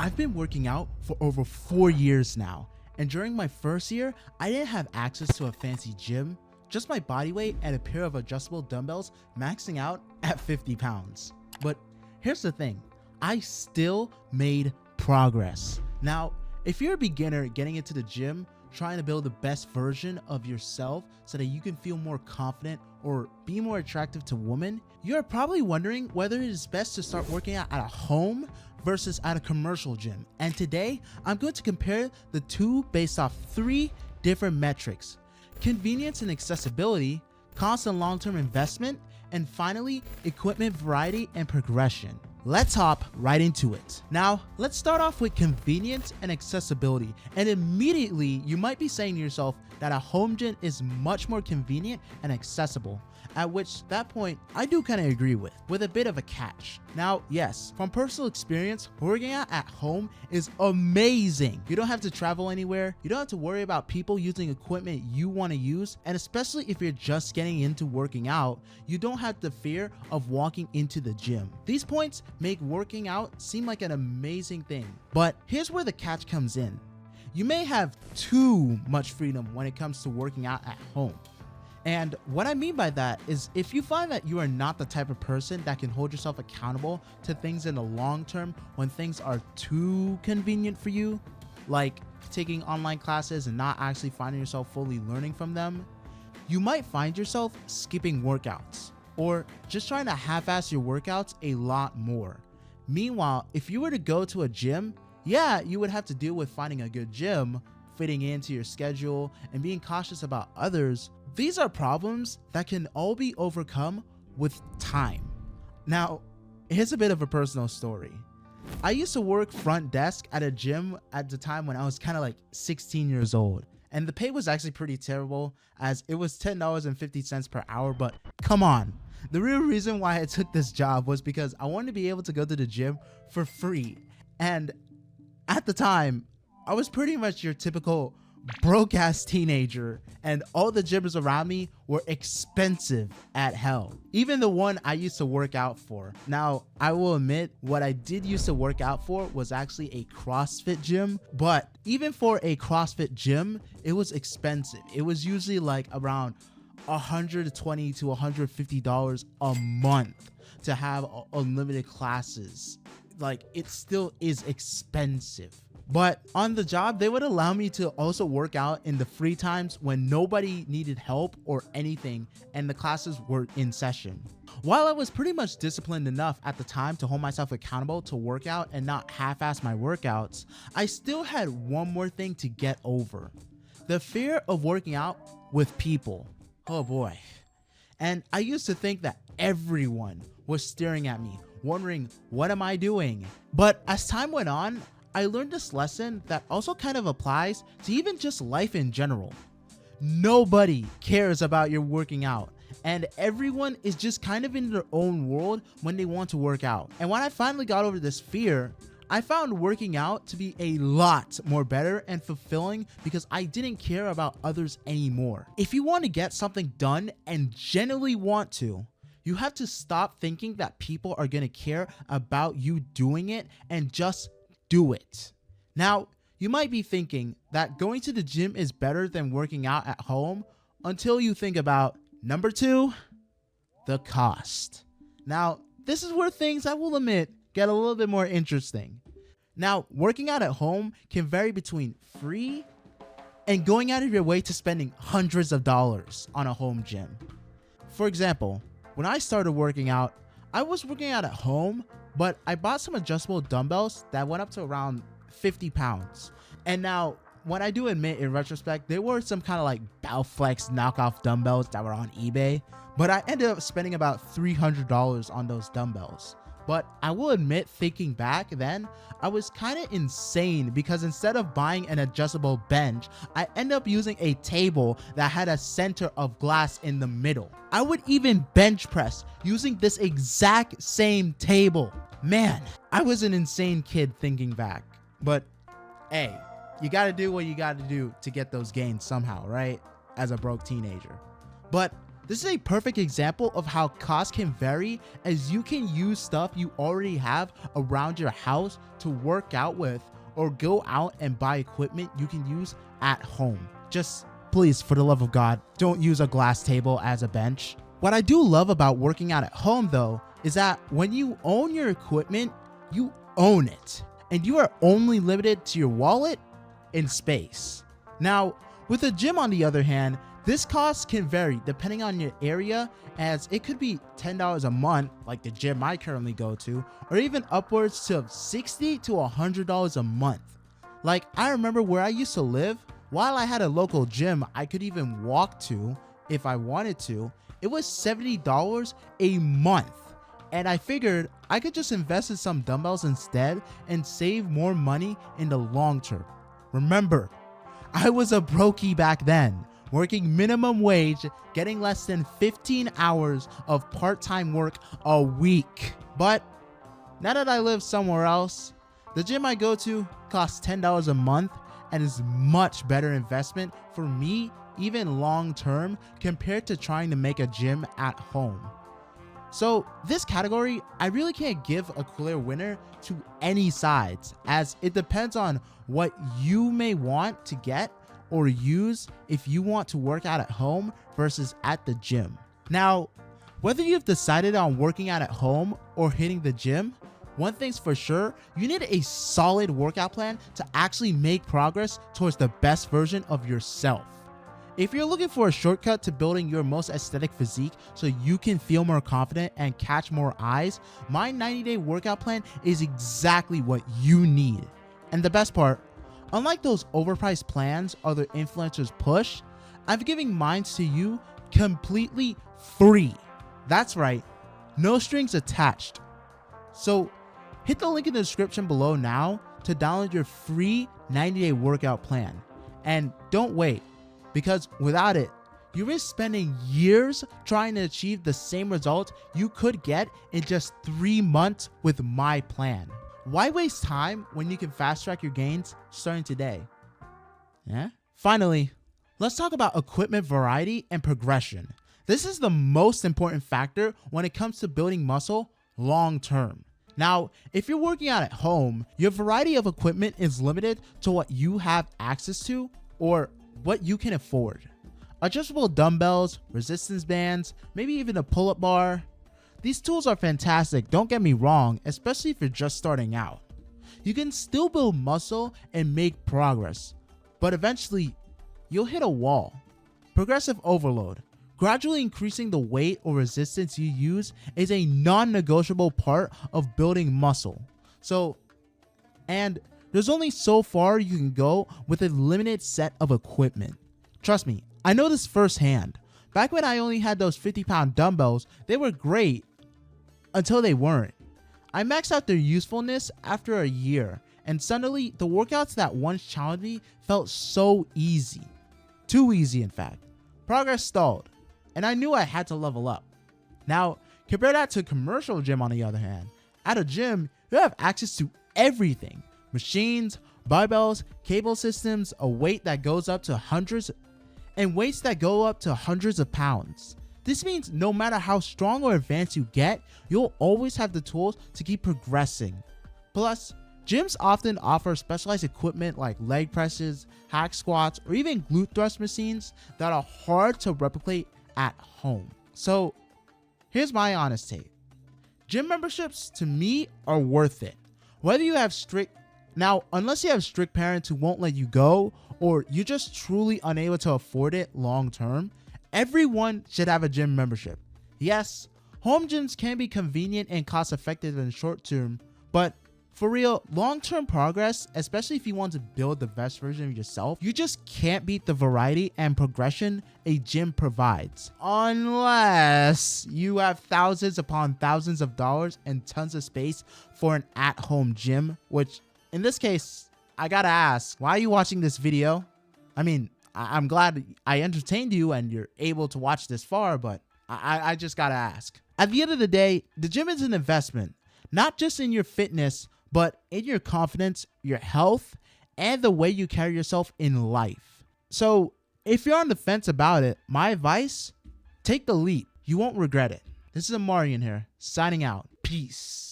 I've been working out for over 4 years now, and during my first year, I didn't have access to a fancy gym, just my body weight and a pair of adjustable dumbbells maxing out at 50 pounds. But here's the thing, I still made progress. Now, if you're a beginner getting into the gym, trying to build the best version of yourself so that you can feel more confident or be more attractive to women, you're probably wondering whether it is best to start working out at a home versus at a commercial gym. And today, I'm going to compare the two based off 3 different metrics: convenience and accessibility, cost and long-term investment, and finally, equipment variety and progression. Let's hop right into it. Now, let's start off with convenience and accessibility. And immediately, you might be saying to yourself that a home gym is much more convenient and accessible, at which that point, I do kind of agree with a bit of a catch. Now, yes, from personal experience, working out at home is amazing. You don't have to travel anywhere. You don't have to worry about people using equipment you want to use. And especially if you're just getting into working out, you don't have the fear of walking into the gym. These points make working out seem like an amazing thing. But here's where the catch comes in. You may have too much freedom when it comes to working out at home. And what I mean by that is if you find that you are not the type of person that can hold yourself accountable to things in the long term when things are too convenient for you, like taking online classes and not actually finding yourself fully learning from them, you might find yourself skipping workouts or just trying to half-ass your workouts a lot more. Meanwhile, if you were to go to a gym, yeah, you would have to deal with finding a good gym, fitting into your schedule, and being cautious about others. These are problems that can all be overcome with time. Now, here's a bit of a personal story. I used to work front desk at a gym at the time when I was kind of like 16 years old. And the pay was actually pretty terrible, as it was $10.50 per hour, but come on. The real reason why I took this job was because I wanted to be able to go to the gym for free. And at the time, I was pretty much your typical broke ass teenager, and all the gyms around me were expensive at hell. Even the one I used to work out for. Now, I will admit, what I did used to work out for was actually a CrossFit gym, but even for a CrossFit gym, it was expensive. It was usually like around $120 to $150 a month to have unlimited classes. Like, it still is expensive. But on the job, they would allow me to also work out in the free times when nobody needed help or anything and the classes were in session. While I was pretty much disciplined enough at the time to hold myself accountable to work out and not half-ass my workouts, I still had one more thing to get over: the fear of working out with people. Oh boy. And I used to think that everyone was staring at me, wondering, what am I doing? But as time went on, I learned this lesson that also kind of applies to even just life in general. Nobody cares about your working out, and everyone is just kind of in their own world when they want to work out. And when I finally got over this fear, I found working out to be a lot more better and fulfilling because I didn't care about others anymore. If you want to get something done and genuinely want to, you have to stop thinking that people are going to care about you doing it and just do it. Now, you might be thinking that going to the gym is better than working out at home until you think about number 2, the cost. Now, this is where things, I will admit, get a little bit more interesting. Now, working out at home can vary between free and going out of your way to spending hundreds of dollars on a home gym. For example, when I started working out, I was working out at home, but I bought some adjustable dumbbells that went up to around 50 pounds. And now, when I do admit in retrospect, there were some kind of like Bowflex knockoff dumbbells that were on eBay, but I ended up spending about $300 on those dumbbells. But I will admit, thinking back then, I was kind of insane because instead of buying an adjustable bench, I ended up using a table that had a center of glass in the middle. I would even bench press using this exact same table. Man, I was an insane kid thinking back. But hey, you got to do what you got to do to get those gains somehow, right? As a broke teenager. But This is a perfect example of how costs can vary, as you can use stuff you already have around your house to work out with, or go out and buy equipment you can use at home. Just please, for the love of God, don't use a glass table as a bench. What I do love about working out at home though is that when you own your equipment, you own it, and you are only limited to your wallet and space. Now, with a gym on the other hand, this cost can vary depending on your area, as it could be $10 a month like the gym I currently go to, or even upwards to $60 to $100 a month. Like, I remember where I used to live, while I had a local gym I could even walk to if I wanted to, it was $70 a month. And I figured I could just invest in some dumbbells instead and save more money in the long term. Remember, I was a brokey back then, working minimum wage, getting less than 15 hours of part-time work a week. But now that I live somewhere else, the gym I go to costs $10 a month and is much better investment for me, even long term, compared to trying to make a gym at home. So this category, I really can't give a clear winner to any sides, as it depends on what you may want to get or use if you want to work out at home versus at the gym. Now, whether you've decided on working out at home or hitting the gym, one thing's for sure, you need a solid workout plan to actually make progress towards the best version of yourself. If you're looking for a shortcut to building your most aesthetic physique so you can feel more confident and catch more eyes, my 90-day workout plan is exactly what you need. And the best part, unlike those overpriced plans other influencers push, I'm giving mine to you completely free. That's right, no strings attached. So hit the link in the description below now to download your free 90-day workout plan. And don't wait, because without it, you risk spending years trying to achieve the same result you could get in just 3 months with my plan. Why waste time when you can fast track your gains starting today? Yeah. Finally, let's talk about equipment variety and progression. This is the most important factor when it comes to building muscle long term. Now, if you're working out at home, your variety of equipment is limited to what you have access to or what you can afford. Adjustable dumbbells, resistance bands, maybe even a pull-up bar. These tools are fantastic, don't get me wrong, especially if you're just starting out. You can still build muscle and make progress, but eventually you'll hit a wall. Progressive overload. Gradually increasing the weight or resistance you use is a non-negotiable part of building muscle. And there's only so far you can go with a limited set of equipment. Trust me, I know this firsthand. Back when I only had those 50-pound dumbbells, they were great until they weren't. I maxed out their usefulness after a year, and suddenly the workouts that once challenged me felt so easy. Too easy, in fact. Progress stalled, and I knew I had to level up. Now, compare that to a commercial gym on the other hand. At a gym, you have access to everything. Machines, barbells, cable systems, a weight that goes up to hundreds, and weights that go up to hundreds of pounds. This means no matter how strong or advanced you get, you'll always have the tools to keep progressing. Plus, gyms often offer specialized equipment like leg presses, hack squats, or even glute thrust machines that are hard to replicate at home. So, here's my honest take. Gym memberships to me are worth it. Whether you have unless you have strict parents who won't let you go, or you're just truly unable to afford it long term, everyone should have a gym membership. Yes, home gyms can be convenient and cost effective in the short term, but for real, long-term progress, especially if you want to build the best version of yourself, you just can't beat the variety and progression a gym provides. Unless you have thousands upon thousands of dollars and tons of space for an at-home gym, which in this case, I gotta ask, why are you watching this video? I mean, I'm glad I entertained you and you're able to watch this far, but I just gotta ask. At the end of the day, the gym is an investment, not just in your fitness, but in your confidence, your health, and the way you carry yourself in life. So if you're on the fence about it, my advice, Take the leap. You won't regret it. This is Amarian here, signing out. Peace.